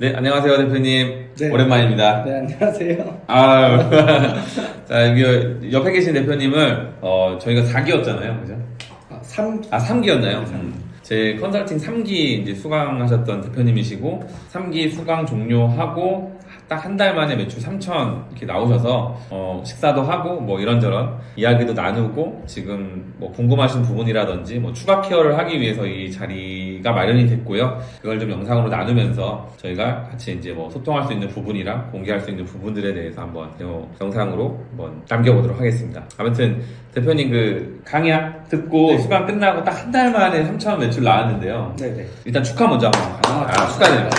네, 안녕하세요, 대표님. 네. 오랜만입니다. 네, 안녕하세요. 자, 여기 옆에 계신 대표님을, 저희가 4기였잖아요. 그죠? 3기였나요? 제 컨설팅 3기 이제 수강하셨던 대표님이시고, 3기 수강 종료하고, 딱 한 달 만에 매출 3천 이렇게 나오셔서, 식사도 하고, 뭐 이런저런 이야기도 나누고, 지금 뭐 궁금하신 부분이라든지, 뭐 추가 케어를 하기 위해서 이 자리가 마련이 됐고요. 그걸 좀 영상으로 나누면서 저희가 같이 이제 뭐 소통할 수 있는 부분이랑 공개할 수 있는 부분들에 대해서 한번 영상으로 한번 남겨보도록 하겠습니다. 아무튼 대표님 그 강의 듣고 네. 수강 끝나고 딱 한 달 만에 3천 매출 나왔는데요. 네네. 일단 축하 먼저 한번 축하드립니다.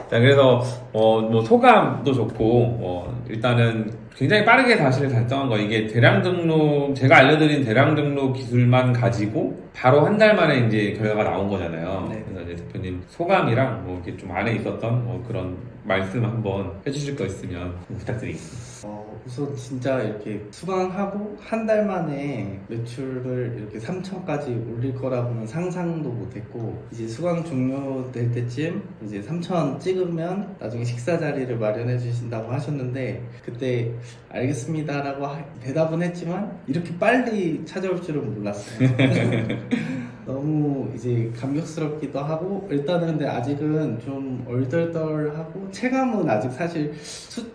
자, 그래서 뭐 소감도 좋고 일단은 굉장히 빠르게 사실 달성한 거. 이게 대량 등록, 제가 알려드린 대량 등록 기술만 가지고 바로 한 달 만에 이제 결과가 나온 거잖아요. 네. 그래서 이제 대표님 소감이랑 뭐 이렇게 좀 안에 있었던 그런 말씀 한번 해주실 거 있으면 부탁드리겠습니다. 우선 진짜 이렇게 수강하고 한 달 만에 매출을 이렇게 3천까지 올릴 거라고는 상상도 못했고, 이제 수강 종료될 때쯤 이제 3천 찍으면 나중에 식사 자리를 마련해 주신다고 하셨는데, 그때 알겠습니다라고 대답은 했지만 이렇게 빨리 찾아올 줄은 몰랐어요. 너무 이제 감격스럽기도 하고, 일단은 근데 아직은 좀 얼떨떨하고, 체감은 아직 사실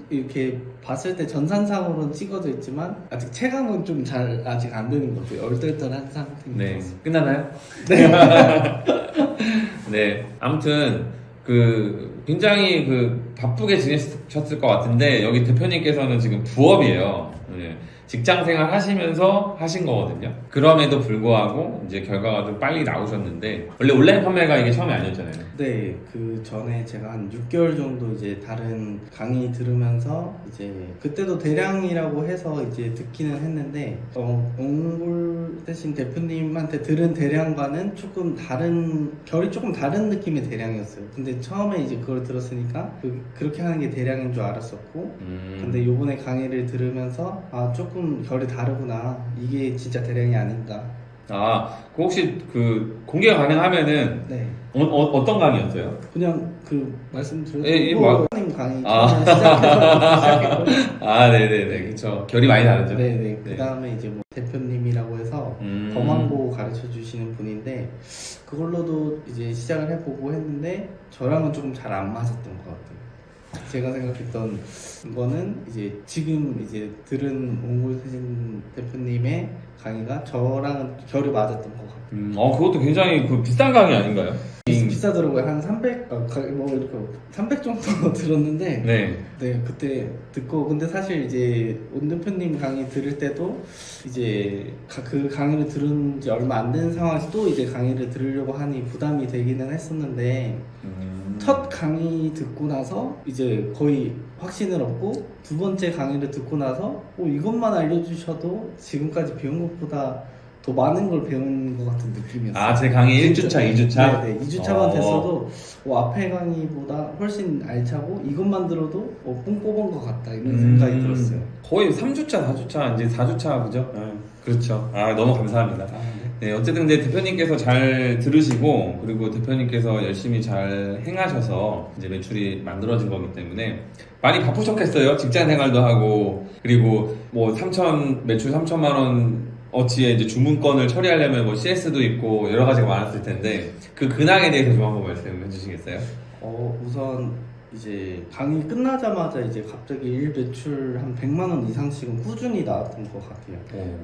이렇게 봤을 때 전산상으로는 찍어져 있지만 아직 체감은 좀 잘 아직 안 되는 것 같아요. 얼떨떨한 상태입니다. 네, 끝나나요? 네. 네, 아무튼 굉장히 바쁘게 지내셨을 것 같은데 여기 대표님께서는 지금 부업이에요. 네, 직장 생활 하시면서 하신 거거든요. 그럼에도 불구하고 이제 결과가 좀 빨리 나오셨는데 원래 온라인 판매가 이게 처음이 아니었잖아요. 네, 그 전에 제가 한 6개월 정도 이제 다른 강의 들으면서 이제 그때도 대량이라고 해서 이제 듣기는 했는데, 옹골 대신 대표님한테 들은 대량과는 결이 조금 다른 느낌의 대량이었어요. 근데 처음에 이제 그걸 들었으니까 그렇게 하는 게 대량인 줄 알았었고, 근데 요번에 강의를 들으면서 조금 결이 다르구나. 이게 진짜 대량이 아닌가. 그 혹시 공개가 가능하면은 네. 어떤 강의였어요? 그냥 말씀드렸던 예, 님 강의 처음에 시작했고 네네네, 그쵸. 결이 많이 다르죠. 네네. 그 다음에 이제 뭐 대표님이라고 해서 범항고 가르쳐 주시는 분인데, 그걸로도 이제 시작을 해보고 했는데 저랑은 조금 잘 안 맞았던 것 같아요. 제가 생각했던 거는 이제 지금 이제 들은 옹골세진 대표님의 강의가 저랑은 결이 맞았던 것 같아요. 그것도 굉장히 비싼 강의 아닌가요? 비싸더라고요. 한 300, 이렇게 300 정도 들었는데, 네. 그때 듣고, 근데 사실 이제 온 대표님 강의 들을 때도 이제 그 강의를 들은 지 얼마 안 된 상황에서 또 이제 강의를 들으려고 하니 부담이 되기는 했었는데, 첫 강의 듣고 나서 이제 거의 확신을 얻고, 두 번째 강의를 듣고 나서 이것만 알려주셔도 지금까지 배운 것보다 더 많은 걸 배운 것 같은 느낌이었어요. 제 강의 1주차, 2주차? 네, 2주차만 됐어도 앞에 강의보다 훨씬 알차고, 이것만 들어도 뽕 뽑은 것 같다, 이런 생각이 들었어요. 거의 3주차, 4주차, 이제 4주차, 그죠? 그렇죠. 너무 감사합니다. 네, 어쨌든 근데 대표님께서 잘 들으시고, 그리고 대표님께서 열심히 잘 행하셔서 이제 매출이 만들어진 거기 때문에 많이 바쁘셨겠어요. 직장 생활도 하고, 그리고 뭐 매출 3천만 원 어치에 이제 주문건을 처리하려면 뭐 CS도 있고 여러 가지가 많았을 텐데 그 근황에 대해서 좀 한번 말씀해 주시겠어요? 우선 이제 강의 끝나자마자 이제 갑자기 일 매출 한 100만 원 이상씩은 꾸준히 나왔던 것 같아요.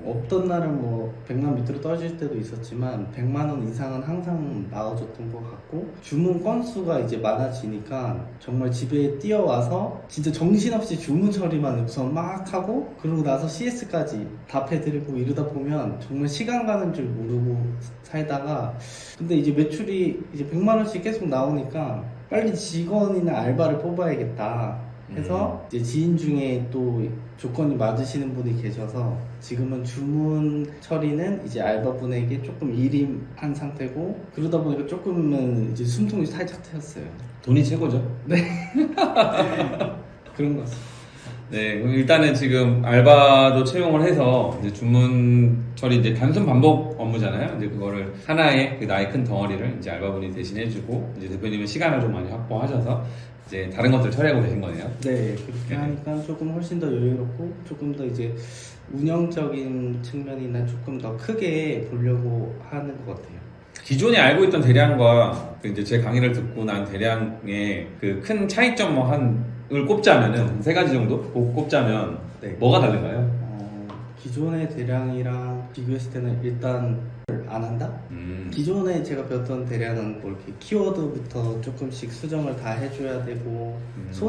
없던 날은 뭐 100만 밑으로 떨어질 때도 있었지만 100만 원 이상은 항상 나와줬던 것 같고, 주문 건수가 이제 많아지니까 정말 집에 뛰어와서 진짜 정신없이 주문 처리만 우선 막 하고, 그러고 나서 CS까지 답해드리고 이러다 보면 정말 시간 가는 줄 모르고 살다가, 근데 이제 매출이 이제 100만 원씩 계속 나오니까 빨리 직원이나 알바를 뽑아야겠다 해서 이제 지인 중에 또 조건이 맞으시는 분이 계셔서 지금은 주문 처리는 이제 알바분에게 조금 일임한 상태고, 그러다 보니까 조금은 이제 숨통이 살짝 트였어요. 돈이 최고죠? 네. 그런 것 같습니다. 네, 그럼 일단은 지금 알바도 채용을 해서 이제 주문 처리 이제 단순 반복 업무잖아요. 이제 그거를 하나의 그 나의 큰 덩어리를 이제 알바분이 대신해주고 이제 대표님은 시간을 좀 많이 확보하셔서 이제 다른 것들 처리하고 계신 거네요. 네, 그렇게 하니까 조금 훨씬 더 여유롭고 조금 더 이제 운영적인 측면이나 조금 더 크게 보려고 하는 것 같아요. 기존에 알고 있던 대량과 그 이제 제 강의를 듣고 난 대량의 그 큰 차이점 뭐 한을 꼽자면은 세 가지 정도 꼽자면 네. 뭐가 다른가요? 기존의 대량이랑 비교했을 때는 일단 안 한다? 기존에 제가 배웠던 대량은 뭐 이렇게 키워드부터 조금씩 수정을 다 해줘야 되고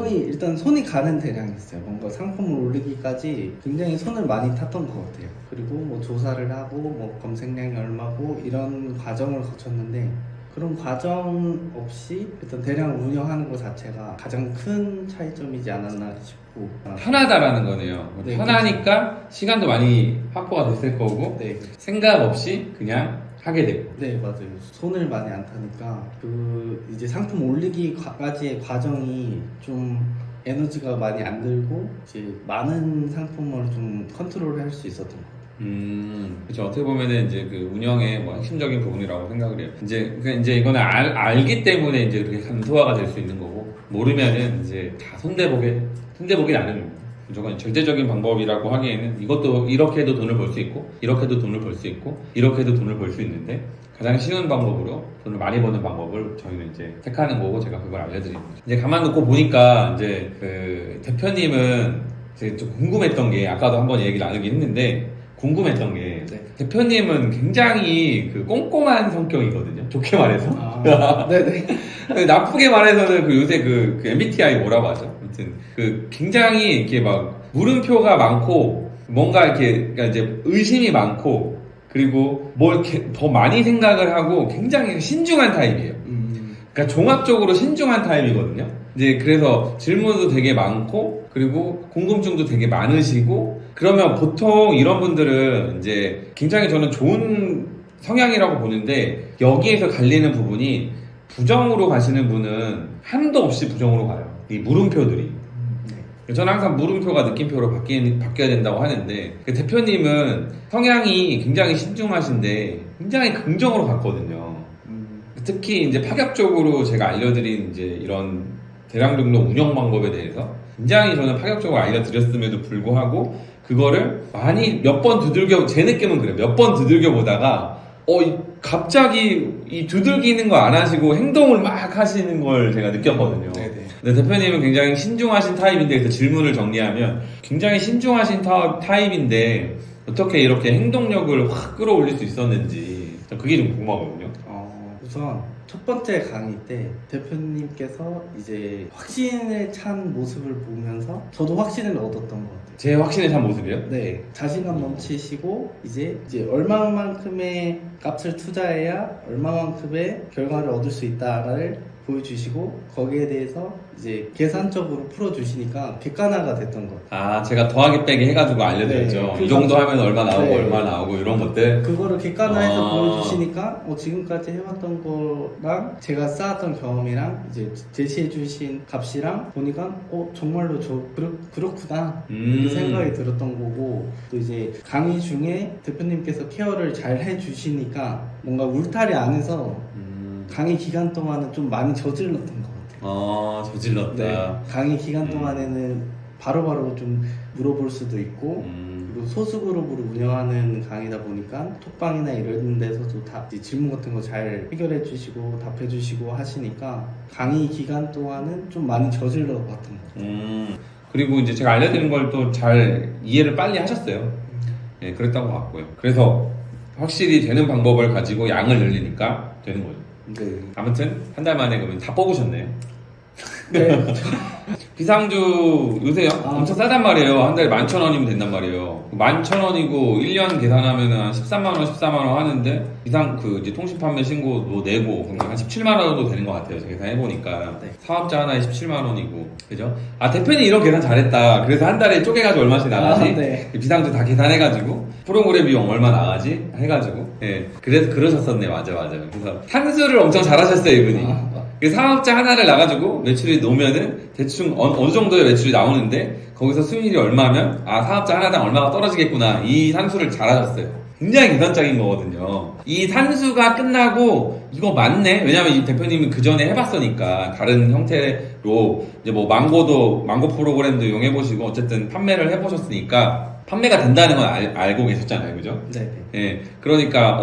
일단 손이 가는 대량이었어요. 뭔가 상품을 올리기까지 굉장히 손을 많이 탔던 것 같아요. 그리고 뭐 조사를 하고 뭐 검색량이 얼마고 이런 과정을 거쳤는데 그런 과정 없이 일단 대량 운영하는 것 자체가 가장 큰 차이점이지 않았나 싶고 편하다라는 거네요. 네, 편하니까 시간도 많이 확보가 됐을 거고 네. 생각 없이 그냥 하게 되고. 네, 맞아요. 손을 많이 안 타니까 그 이제 상품 올리기까지의 과정이 좀 에너지가 많이 안 들고 이제 많은 상품을 좀 컨트롤할 수 있었던 것 같아요. 그렇죠. 어떻게 보면은 이제 그 운영의 뭐 핵심적인 부분이라고 생각을 해요. 이제 이거는 알기 때문에 이제 그렇게 간소화가 될 수 있는 거고 모르면은 이제 다 손대보기 나름입니다. 무조건 절대적인 방법이라고 하기에는 이것도 이렇게 해도 돈을 벌 수 있고 이렇게 해도 돈을 벌 수 있고 이렇게 해도 돈을 벌 수 있는데 가장 쉬운 방법으로 돈을 많이 버는 방법을 저희는 이제 택하는 거고 제가 그걸 알려드립니다. 이제 가만 놓고 보니까 이제 그 대표님은 제가 좀 궁금했던 게 아까도 한번 얘기 나누긴 했는데 궁금했던 게 네. 대표님은 굉장히 그 꼼꼼한 성격이거든요. 좋게 말해서. 네네. 나쁘게 말해서는 그 요새 그 MBTI 뭐라고 하죠? 아무튼 그 굉장히 이렇게 막 물음표가 많고 뭔가 이렇게 그러니까 이제 의심이 많고 그리고 뭘 이렇게 더 많이 생각을 하고 굉장히 신중한 타입이에요. 그러니까 종합적으로 신중한 타입이거든요. 이제 그래서 질문도 되게 많고 그리고 궁금증도 되게 많으시고 그러면 보통 이런 분들은 이제 굉장히 저는 좋은 성향이라고 보는데 여기에서 갈리는 부분이 부정으로 가시는 분은 한도 없이 부정으로 가요. 이 물음표들이. 저는 항상 물음표가 느낌표로 바뀌어야 된다고 하는데 그 대표님은 성향이 굉장히 신중하신데 굉장히 긍정으로 갔거든요. 특히 이제 파격적으로 제가 알려드린 이제 이런 대량 등록 운영 방법에 대해서 굉장히 저는 파격적으로 알려드렸음에도 불구하고 그거를 많이 몇 번 제 느낌은 그래요. 몇 번 두들겨 보다가 갑자기 이 두들기는 거 안 하시고 행동을 막 하시는 걸 제가 느꼈거든요. 네네. 근데 대표님은 굉장히 신중하신 타입인데 그래서 질문을 정리하면 굉장히 신중하신 타입인데 어떻게 이렇게 행동력을 확 끌어올릴 수 있었는지 그게 좀 궁금하거든요. 우선 첫 번째 강의 때 대표님께서 이제 확신에 찬 모습을 보면서 저도 확신을 얻었던 것 같아요. 제 확신에 찬 모습이요? 네, 자신감 넘치시고 이제 얼마만큼의 값을 투자해야 얼마만큼의 결과를 얻을 수 있다를 보여주시고 거기에 대해서 이제 계산적으로 풀어주시니까 객관화가 됐던 것 같아요. 제가 더하기 빼기 해가지고 알려드렸죠. 네, 이 정도 하면 얼마 나오고 네. 얼마 나오고 이런 것들. 그거를 객관화해서 보여주시니까 지금까지 해왔던 거랑 제가 쌓았던 경험이랑 이제 제시해주신 값이랑 보니까 정말로 그렇구나 이렇게 생각이 들었던 거고 또 이제 강의 중에 대표님께서 케어를 잘 해주시니까 뭔가 울타리 안에서 강의 기간 동안은 좀 많이 저질렀던 것 같아요. 저질렀다. 네, 강의 기간 동안에는 바로바로 좀 물어볼 수도 있고 그리고 소수그룹으로 운영하는 강의다 보니까 톡방이나 이런 데서도 다 질문 같은 거 잘 해결해 주시고 답해 주시고 하시니까 강의 기간 동안은 좀 많이 저질러 봤던 것 같아요. 그리고 이제 제가 알려드린 걸 또 잘 이해를 빨리 하셨어요. 네, 그랬던 것 같고요. 그래서 확실히 되는 방법을 가지고 양을 늘리니까 되는 거죠. 네. 아무튼 한 달 만에 그러면 다 뽑으셨네요. 네. 비상주 요새 엄청 싸단 말이에요. 한 달에 11,000원이면 된단 말이에요. 11,000원이고 1년 계산하면 한 13만원 하는데 이제 통신 판매 신고도 내고 한 17만원 정도 되는 것 같아요. 제가 계산해보니까. 네. 사업자 하나에 17만원이고 그죠? 대표님 이런 계산 잘했다. 그래서 한 달에 쪼개가지고 얼마씩 나가지? 네. 비상주 다 계산해가지고 프로그램 비용 얼마 나가지? 해가지고 그래서 그러셨었네. 맞아. 그래서 탄수를 엄청 잘하셨어요 이분이. 그 사업자 하나를 나가지고 매출이 놓으면은 대충 어느 정도의 매출이 나오는데 거기서 수익률이 얼마면 아 사업자 하나당 얼마가 떨어지겠구나 이 산수를 잘하셨어요. 굉장히 계산적인 거거든요. 이 산수가 끝나고 이거 맞네? 왜냐면 이 대표님은 그 전에 해봤으니까 다른 형태로 이제 뭐 망고 프로그램도 이용해보시고 어쨌든 판매를 해보셨으니까 판매가 된다는 건 알고 계셨잖아요, 그죠? 네. 예, 그러니까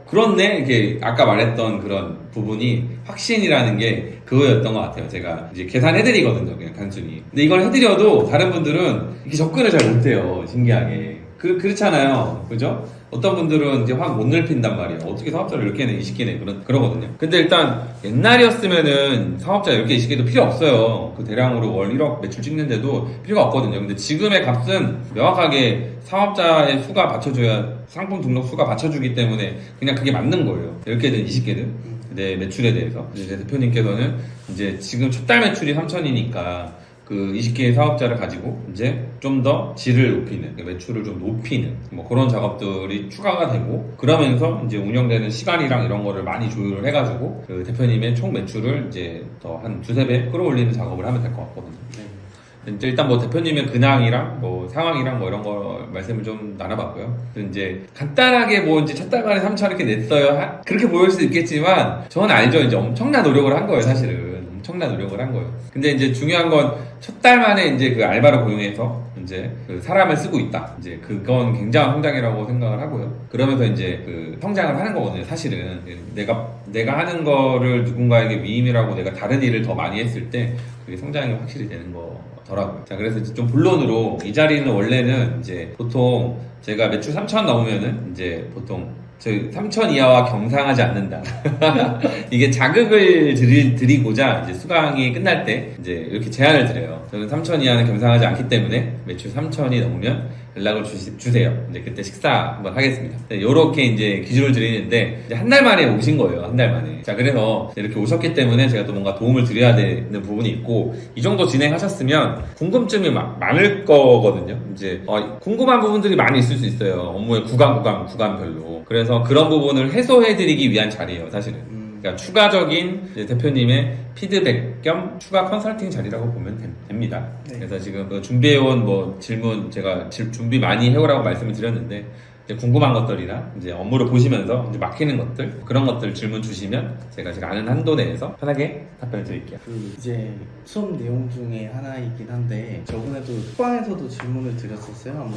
그렇네 이렇게 아까 말했던 그런 부분이 확신이라는 게 그거였던 것 같아요. 제가 이제 계산해드리거든요, 그냥 단순히. 근데 이걸 해드려도 다른 분들은 이렇게 접근을 잘 못해요, 신기하게. 그렇잖아요, 그죠? 어떤 분들은 이제 확 못 넓힌단 말이에요. 어떻게 사업자를 10개네, 20개네, 그러거든요. 근데 일단 옛날이었으면은 사업자 10개, 20개도 필요 없어요. 그 대량으로 월 1억 매출 찍는데도 필요가 없거든요. 근데 지금의 값은 명확하게 사업자의 수가 받쳐줘야 상품 등록 수가 받쳐주기 때문에 그냥 그게 맞는 거예요. 10개든 20개든. 내 매출에 대해서. 이제 대표님께서는 이제 지금 첫 달 매출이 3천이니까 그 20개의 사업자를 가지고 이제 좀 더 질을 높이는, 매출을 좀 높이는 뭐 그런 작업들이 추가가 되고 그러면서 이제 운영되는 시간이랑 이런 거를 많이 조율을 해가지고 그 대표님의 총 매출을 이제 더 한 두세 배 끌어올리는 작업을 하면 될 것 같거든요. 이제 일단 뭐 대표님의 근황이랑 뭐 상황이랑 뭐 이런 거 말씀을 좀 나눠봤고요. 이제 간단하게 뭐 이제 첫 달 만에 3천 이렇게 냈어요. 그렇게 보일 수도 있겠지만 저는 알죠. 이제 엄청난 노력을 한 거예요, 사실은. 엄청난 노력을 한 거예요. 근데 이제 중요한 건 첫 달 만에 이제 그 알바를 고용해서 이제 그 사람을 쓰고 있다. 이제 그건 굉장한 성장이라고 생각을 하고요. 그러면서 이제 그 성장을 하는 거거든요, 사실은. 내가 하는 거를 누군가에게 위임이라고 내가 다른 일을 더 많이 했을 때 그게 성장이 확실히 되는 거더라고요. 자, 그래서 이제 좀 본론으로 이 자리는 원래는 이제 보통 제가 매출 3천 넘으면은 이제 보통 저희 3천 이하와 경상하지 않는다. 이게 자극을 드리고자 이제 수강이 끝날 때 이제 이렇게 제안을 드려요. 저는 3천 이하는 경상하지 않기 때문에 매출 3천이 넘으면 연락을 주세요. 이제 그때 식사 한번 하겠습니다. 요렇게 이제 기준을 드리는데 이제 한 달 만에 오신 거예요. 한 달 만에. 자, 그래서 이렇게 오셨기 때문에 제가 또 뭔가 도움을 드려야 되는 부분이 있고 이 정도 진행하셨으면 궁금증이 많을 거거든요. 이제 궁금한 부분들이 많이 있을 수 있어요. 업무의 구간별로. 그래서 그런 부분을 해소해드리기 위한 자리예요, 사실은. 그러니까 추가적인 이제 대표님의 피드백 겸 추가 컨설팅 자리라고 보면 됩니다. 네. 그래서 지금 그 준비해온 뭐 질문 제가 준비 많이 해오라고 말씀을 드렸는데 이제 궁금한 것들이나 이제 업무를 보시면서 이제 막히는 것들 그런 것들 질문 주시면 제가 아는 한도 내에서 편하게 답변을 드릴게요. 이제 수업 내용 중에 하나이긴 한데 저번에도 수강에서도 질문을 드렸었어요.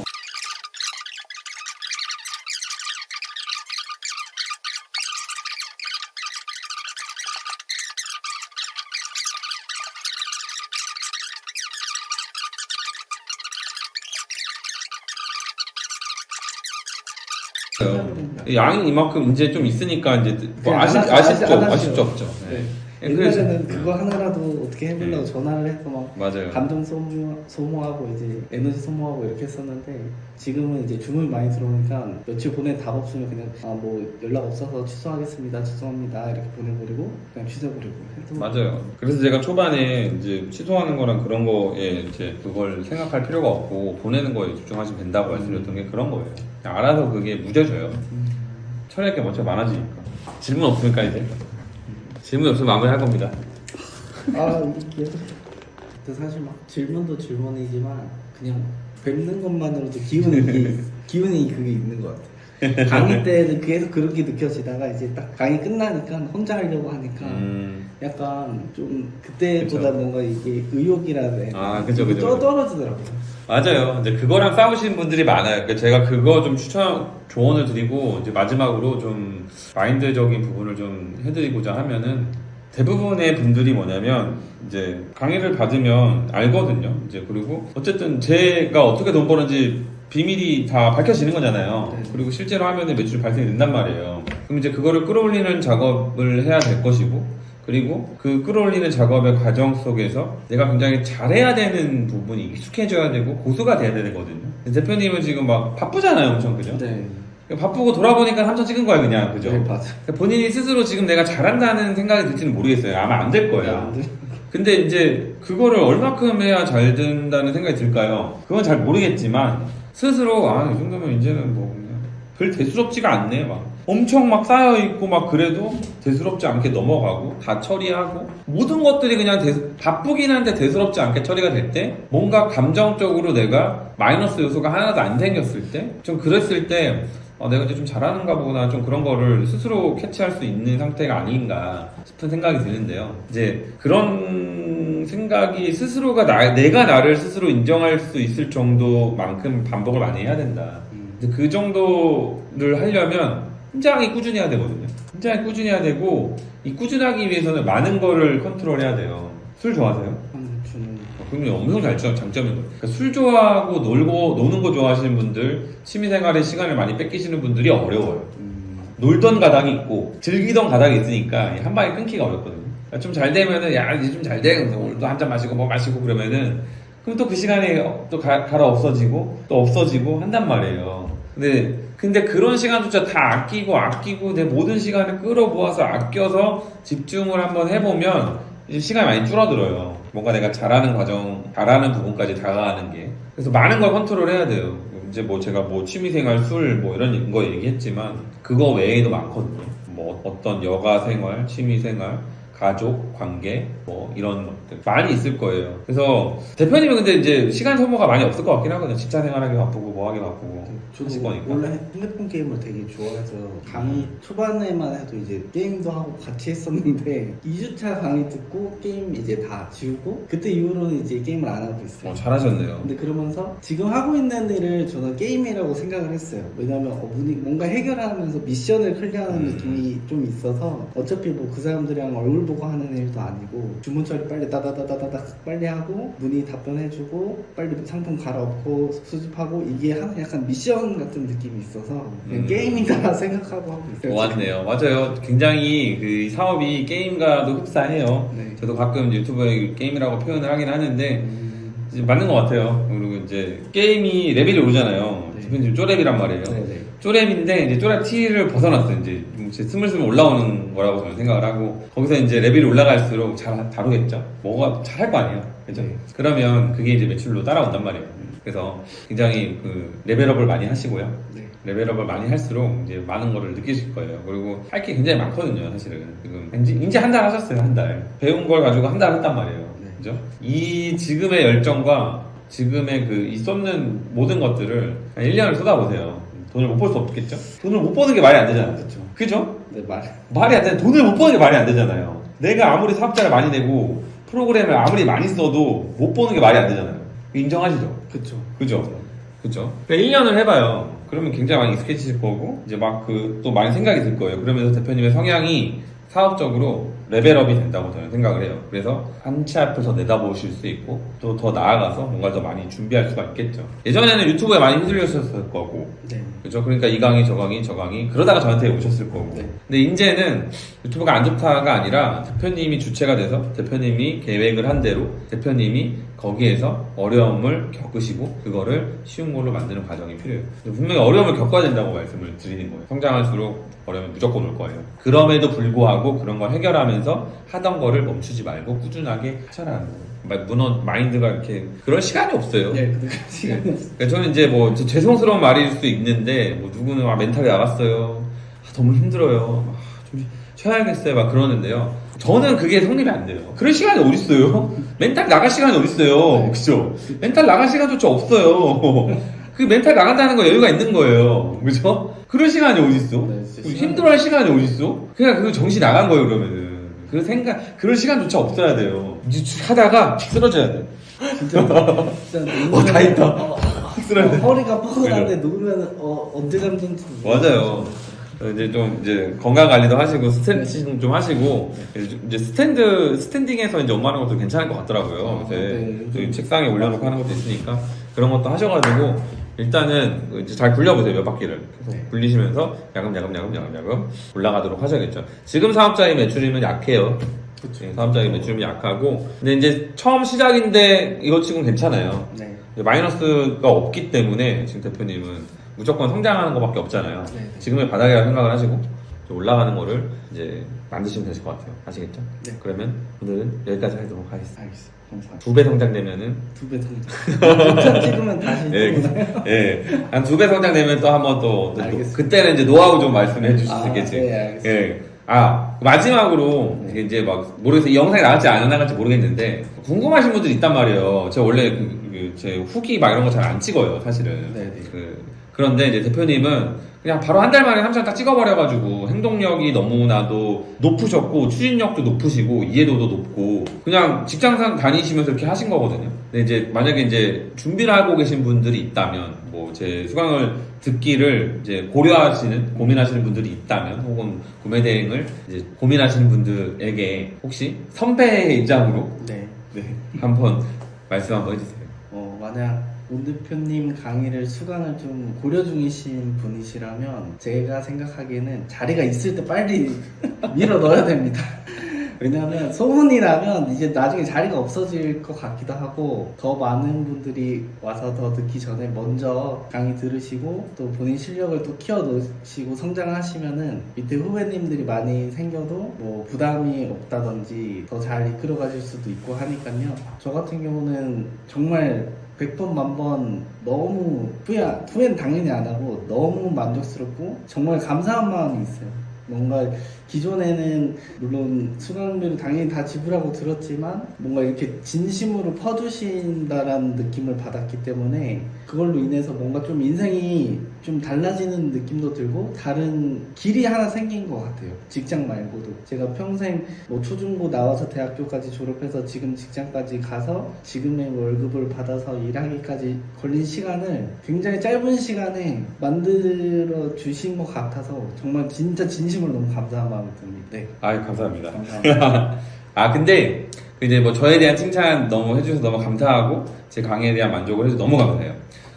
양이 이만큼 이제 좀 있으니까 이제 뭐 아쉽죠 없죠. 네. 옛날에는 그거 하나라도 어떻게 해보려고 전화를 해서 막 맞아요. 감정 소모하고 이제 에너지 소모하고 이렇게 했었는데 지금은 이제 주문이 많이 들어오니까 며칠 보낸 답 없으면 그냥 뭐 연락 없어서 취소하겠습니다, 죄송합니다 이렇게 보내버리고 그냥 취소해버리고 해도 맞아요. 그래서 제가 초반에 이제 취소하는 거랑 그런 거에 이제 그걸 생각할 필요가 없고 보내는 거에 집중하시면 된다고 말씀드렸던 게 그런 거예요. 그냥 알아서 그게 무뎌져요. 처리할 게 먼저 많아지니까. 질문 없으니까 이제 질문 없으면 마무리할 겁니다. 이게 사실 막 질문도 질문이지만 그냥 뵙는 것만으로도 기운이 그게 있는 것 같아요. 강의 때는 계속 그렇게 느껴지다가 이제 딱 강의 끝나니까 혼자 하려고 하니까 약간 좀 그때보다 그쵸. 뭔가 이게 의욕이라 해야 그죠. 떨어지더라고요. 맞아요. 이제 그거랑 싸우시는 분들이 많아요. 그러니까 제가 그거 좀 조언을 드리고 이제 마지막으로 좀 마인드적인 부분을 좀 해드리고자 하면은 대부분의 분들이 뭐냐면 이제 강의를 받으면 알거든요. 이제 그리고 어쨌든 제가 어떻게 돈 버는지 비밀이 다 밝혀지는 거잖아요. 네. 그리고 실제로 하면은 매출 발생이 된단 말이에요. 그럼 이제 그거를 끌어올리는 작업을 해야 될 것이고 그리고 그 끌어올리는 작업의 과정 속에서 내가 굉장히 잘해야 되는 부분이 익숙해져야 되고 고수가 돼야 되거든요. 대표님은 지금 막 바쁘잖아요, 엄청, 그죠? 네. 바쁘고 돌아보니까 3천 찍은 거야, 그냥, 그죠? 네, 맞아요. 본인이 스스로 지금 내가 잘한다는 생각이 들지는 모르겠어요. 아마 안 될 거예요. 근데 이제 그거를 얼마큼 해야 잘 된다는 생각이 들까요? 그건 잘 모르겠지만 스스로 이 정도면 이제는 뭐 그냥 별 대수롭지가 않네, 막. 엄청 막 쌓여있고 막 그래도 대수롭지 않게 넘어가고 다 처리하고 모든 것들이 그냥 바쁘긴 한데 대수롭지 않게 처리가 될 때 뭔가 감정적으로 내가 마이너스 요소가 하나도 안 생겼을 때 좀 그랬을 때 내가 이제 좀 잘하는가 보구나 좀 그런 거를 스스로 캐치할 수 있는 상태가 아닌가 싶은 생각이 드는데요. 이제 그런 생각이 스스로가 내가 나를 스스로 인정할 수 있을 정도만큼 반복을 많이 해야 된다. 근데 그 정도를 하려면 굉장히 꾸준히 해야 되거든요. 굉장히 꾸준히 해야 되고 이 꾸준하기 위해서는 많은 거를 컨트롤해야 돼요. 술 좋아하세요? 저는 그러면 엄청 장점인 거예요. 그러니까 술 좋아하고 노는 거 좋아하시는 분들, 취미생활에 시간을 많이 뺏기시는 분들이 어려워요. 놀던 가닥이 있고 즐기던 가닥이 있으니까 한 방에 끊기가 어렵거든요. 그러니까 좀 잘 되면은 야 이제 좀 잘 돼. 그래서 오늘 또 한 잔 마시고 뭐 마시고 그러면은 그럼 또 그 시간에 또 가라 없어지고 또 없어지고 한단 말이에요. 근데 그런 시간조차 다 아끼고 내 모든 시간을 끌어모아서 아껴서 집중을 한번 해보면 이제 시간이 많이 줄어들어요. 뭔가 내가 잘하는 부분까지 다가가는 게. 그래서 많은 걸 컨트롤해야 돼요. 이제 뭐 제가 뭐 취미생활, 술 뭐 이런 거 얘기했지만 그거 외에도 많거든요. 뭐 어떤 여가 생활, 취미생활, 가족, 관계, 뭐 이런 것들 많이 있을 거예요. 그래서 대표님은 근데 이제 시간 소모가 많이 없을 것 같긴 하거든요. 직장 생활하기 바쁘고 뭐 하기 바쁘고 하실 저도 거니까. 원래 핸드폰 게임을 되게 좋아해서 강의 초반에만 해도 이제 게임도 하고 같이 했었는데 2주차 강의 듣고 게임 이제 다 지우고 그때 이후로는 이제 게임을 안 하고 있어요. 잘하셨네요. 근데 그러면서 지금 하고 있는 일을 저는 게임이라고 생각을 했어요. 왜냐면 뭔가 해결하면서 미션을 클리어하는 느낌이 좀 있어서 어차피 뭐 그 사람들이랑 얼굴 보고 하는 일도 아니고 주문 처리 빨리 따다다다다닥 빨리 하고 문의 답변해주고 빨리 상품 갈아엎고 수집하고 이게 하는 약간 미션 같은 느낌이 있어서 그냥 게임이다 생각하고 하고 있어요. 맞네요. 맞아요. 굉장히 그 사업이 게임과도 흡사해요. 네. 저도 가끔 유튜브에 게임이라고 표현을 하긴 하는데 이제 맞는 것 같아요. 그리고 이제 게임이 레벨이 오르잖아요. 네. 대표님 쪼렙이란 말이에요. 네네. 쪼렙인데 이제 쪼렙 T를 벗어났어요. 이제 스물스물 올라오는 거라고 저는 생각을 하고 거기서 이제 레벨이 올라갈수록 잘 다루겠죠. 뭐가 잘할 거 아니에요. 그죠? 네. 그러면 그게 이제 매출로 따라온단 말이에요. 그래서 굉장히 그 레벨업을 많이 하시고요. 네. 레벨업을 많이 할수록 이제 많은 거를 느끼실 거예요. 그리고 할 게 굉장히 많거든요, 사실은. 지금 이제 한 달 하셨어요, 한 달. 배운 걸 가지고 한 달 했단 말이에요. 네. 그죠? 이 지금의 열정과 지금의 이 쏟는 모든 것들을 1년을 쏟아보세요. 돈을 못 벌 수 없겠죠? 돈을 못 버는 게 말이 안 되잖아요. 그렇죠. 그죠? 네, 말이 안 돼. 돈을 못 버는 게 말이 안 되잖아요. 내가 아무리 사업자를 많이 내고 프로그램을 아무리 많이 써도 못 버는 게 말이 안 되잖아요. 인정하시죠? 그렇죠. 그죠? 그러니까 1년을 해봐요. 그러면 굉장히 많이 익숙해지실 거고, 이제 막 또 많이 생각이 들 거예요. 그러면서 대표님의 성향이 사업적으로 레벨업이 된다고 저는 생각을 해요. 그래서 한 치 앞을 더 내다보실 수 있고, 또 더 나아가서 뭔가 더 많이 준비할 수가 있겠죠. 예전에는 유튜브에 많이 휘둘렸었을 거고, 네. 그죠? 그러니까 이 강의, 저 강의, 그러다가 저한테 오셨을 거고. 네. 근데 이제는 유튜브가 안 좋다가 아니라 대표님이 주체가 돼서 대표님이 계획을 한 대로 대표님이 거기에서 어려움을 겪으시고 그거를 쉬운 걸로 만드는 과정이 필요해요. 분명히 어려움을 겪어야 된다고 말씀을 드리는 거예요. 성장할수록 어려움이 무조건 올 거예요. 그럼에도 불구하고 그런 걸 해결하면서 하던 거를 멈추지 말고 꾸준하게 하셔라는 거예요. 마인드가 이렇게 그럴 시간이 없어요. 네, 근데 그런 시간이 없어요. 그러니까 저는 이제 뭐 죄송스러운 말일 수도 있는데 뭐 누구는 멘탈이 나갔어요. 너무 힘들어요. 좀 쉬어야겠어요. 막 그러는데요. 저는 그게 성립이 안 돼요. 그럴 시간이 어딨어요? 멘탈 나갈 시간이 어딨어요? 그죠? 멘탈 나갈 시간조차 없어요. 그 멘탈 나간다는 거 여유가 있는 거예요. 그죠? 그럴 시간이 어딨어? 네, 진짜 힘들어할 시간이 어딨어? 그냥 그 정신 나간 거예요, 그러면은. 그럴 시간조차 없어야 돼요. 이제 하다가 쓰러져야 돼. 진짜 다 있다. 쓰러져. 허리가 뻐근한데 누우면 언제 잠든지 맞아요. 이제 건강 관리도 하시고 스트레칭 좀 하시고 이제 스탠딩에서 이제 업무하는 것도 괜찮을 것 같더라고요. 요새 저희 책상에 올려놓고 하는 것도 있으니까 그런 것도 하셔가지고 일단은 이제 잘 굴려보세요. 몇 바퀴를 계속 굴리시면서 야금야금 올라가도록 하셔야겠죠. 지금 사업자의 매출이면 약해요. 그쵸. 사업자의 매출이면 약하고 근데 이제 처음 시작인데 이것 치고는 괜찮아요. 네. 마이너스가 없기 때문에 지금 대표님은 무조건 성장하는 것밖에 없잖아요. 네. 지금의 바닥이라고 생각을 하시고 좀 올라가는 거를 이제 만드시면 되실 것 같아요. 아시겠죠? 네. 그러면 오늘은 여기까지 하도록 하겠습니다. 알겠습니다. 감사합니다. 2배 성장되면은 2배 성장. 5천 찍으면 다시 예, 또 오나요? 예, 한 2배 성장되면 또 한번 또 알겠습니다. 그때는 이제 노하우 좀 말씀해 주실 수 아, 있겠지. 네, 알겠습니다. 예. 아, 마지막으로 네. 이게 이제 막 모르겠어요. 이 영상이 나갈지 안 나갈지 모르겠는데 궁금하신 분들이 있단 말이에요. 제가 원래 제 후기 막 이런 거 잘 안 찍어요, 사실은. 네네. 그런데 이제 대표님은 그냥 바로 한 달 만에 3장 딱 찍어버려가지고 행동력이 너무나도 높으셨고 추진력도 높으시고 이해도도 높고 그냥 직장 다니시면서 이렇게 하신 거거든요. 근데 이제 만약에 이제 준비를 하고 계신 분들이 있다면 뭐 제 수강을 듣기를 이제 고민하시는 분들이 있다면 혹은 구매 대행을 이제 고민하시는 분들에게 혹시 선배의 입장으로 네. 한번 말씀 한번 해주세요. 만약 온 대표님 강의를 수강을 좀 고려 중이신 분이시라면 제가 생각하기에는 자리가 있을 때 빨리 밀어 넣어야 됩니다. 왜냐하면 소문이 나면 이제 나중에 자리가 없어질 것 같기도 하고 더 많은 분들이 와서 더 듣기 전에 먼저 강의 들으시고 또 본인 실력을 또 키워 놓으시고 성장하시면은 밑에 후배님들이 많이 생겨도 뭐 부담이 없다든지 더 잘 이끌어 가실 수도 있고 하니까요. 저 같은 경우는 정말 100번 만번 너무 후회는 당연히 안 하고 너무 만족스럽고 정말 감사한 마음이 있어요. 뭔가 기존에는 물론 수강료를 당연히 다 지불하고 들었지만 뭔가 이렇게 진심으로 퍼주신다라는 느낌을 받았기 때문에 그걸로 인해서 뭔가 좀 인생이 좀 달라지는 느낌도 들고 다른 길이 하나 생긴 것 같아요. 직장 말고도 제가 평생 뭐 초중고 나와서 대학교까지 졸업해서 지금 직장까지 가서 지금의 월급을 받아서 일하기까지 걸린 시간을 굉장히 짧은 시간에 만들어 주신 것 같아서 정말 진짜 진심으로 너무 감사한 마음이 듭니다. 네. 아유, 감사합니다. 감사합니다. 아, 근데 이제 뭐 저에 대한 칭찬 너무 해주셔서 너무 감사하고 제 강의에 대한 만족을 해서 너무 감사해요.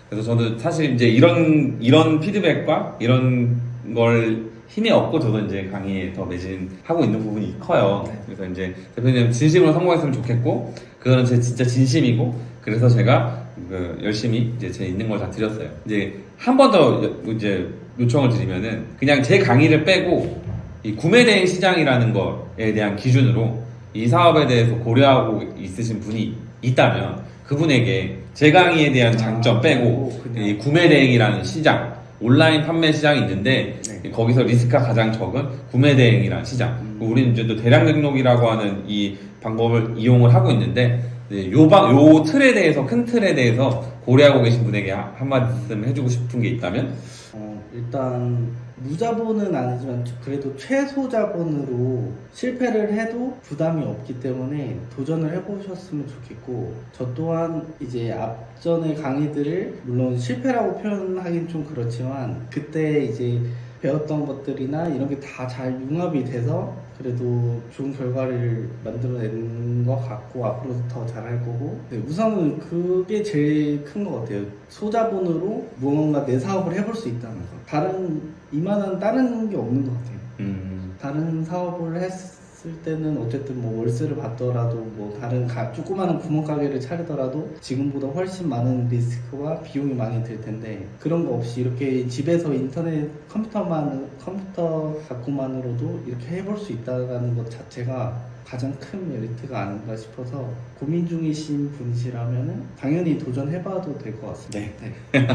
그래서 저도 사실 이제 이런 피드백과 이런 걸 힘에 얻고 저도 이제 강의에 더 매진하고 있는 부분이 커요. 네. 그래서 이제 대표님 진심으로 성공했으면 좋겠고 그거는 제 진짜 진심이고 그래서 제가 열심히 이제 제 있는 걸 다 드렸어요. 이제 한 번 더 이제 요청을 드리면은 그냥 제 강의를 빼고 이 구매 대행 시장이라는 거에 대한 기준으로 이 사업에 대해서 고려하고 있으신 분이 있다면 그분에게 제 강의에 대한 장점 빼고 이 구매 대행이라는 시장 온라인 판매 시장이 있는데 네. 거기서 리스크가 가장 적은 구매 대행이라는 시장 우리는 이제 또 대량 등록이라고 하는 이 방법을 이용을 하고 있는데 요 틀에 대해서 큰 틀에 대해서 고려하고 계신 분에게 한 말씀 해주고 싶은 게 있다면 일단 무자본은 아니지만 그래도 최소 자본으로 실패를 해도 부담이 없기 때문에 도전을 해보셨으면 좋겠고 저 또한 이제 앞전의 강의들을 물론 실패라고 표현하긴 좀 그렇지만 그때 이제 배웠던 것들이나 이런 게 다 잘 융합이 돼서 그래도 좋은 결과를 만들어낸 것 같고 앞으로도 더 잘할 거고 네, 우선은 그게 제일 큰 것 같아요. 소자본으로 무언가 내 사업을 해볼 수 있다는 거. 이만한 다른 게 없는 것 같아요. 다른 사업을 했을 때는 어쨌든 뭐 월세를 받더라도 뭐 다른 조그마한 구멍가게를 차리더라도 지금보다 훨씬 많은 리스크와 비용이 많이 들 텐데 그런 거 없이 이렇게 집에서 인터넷 컴퓨터 갖고만으로도 이렇게 해볼 수 있다는 것 자체가 가장 큰 메리트가 아닌가 싶어서 고민 중이신 분이시라면 당연히 도전해봐도 될 것 같습니다. 네.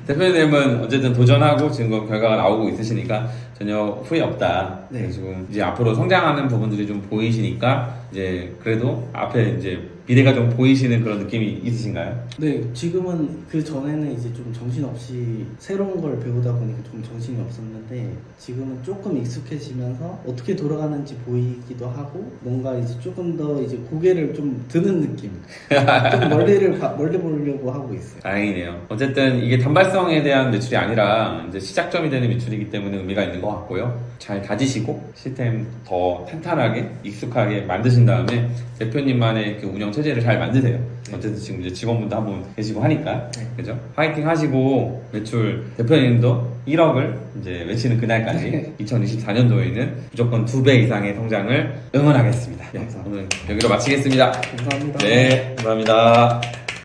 대표님은 어쨌든 도전하고 지금 결과가 나오고 있으시니까 전혀 후회 없다. 네. 지금 이제 앞으로 성장하는 부분들이 좀 보이시니까 이제 그래도 앞에 이제 미래가 좀 보이시는 그런 느낌이 있으신가요? 네, 지금은 그 전에는 이제 좀 정신없이 새로운 걸 배우다 보니까 좀 정신이 없었는데 지금은 조금 익숙해지면서 어떻게 돌아가는지 보이기도 하고 뭔가 이제 조금 더 이제 고개를 좀 드는 느낌, 좀 멀리 보려고 하고 있어요. 다행이네요. 어쨌든 이게 단발성에 대한 매출이 아니라 이제 시작점이 되는 매출이기 때문에 의미가 있는 것 같고요. 잘 다지시고 시스템 더 탄탄하게 익숙하게 만드신 다음에 대표님만의 그 운영 체제를 잘 만드세요. 어쨌든 지금 이제 직원분도 한 분 계시고 하니까 그죠? 화이팅 하시고 매출 대표님도 1억을 이제 외치는 그날까지 2024년도에는 무조건 2배 이상의 성장을 응원하겠습니다. 네, 오늘 여기로 마치겠습니다. 감사합니다. 네, 감사합니다.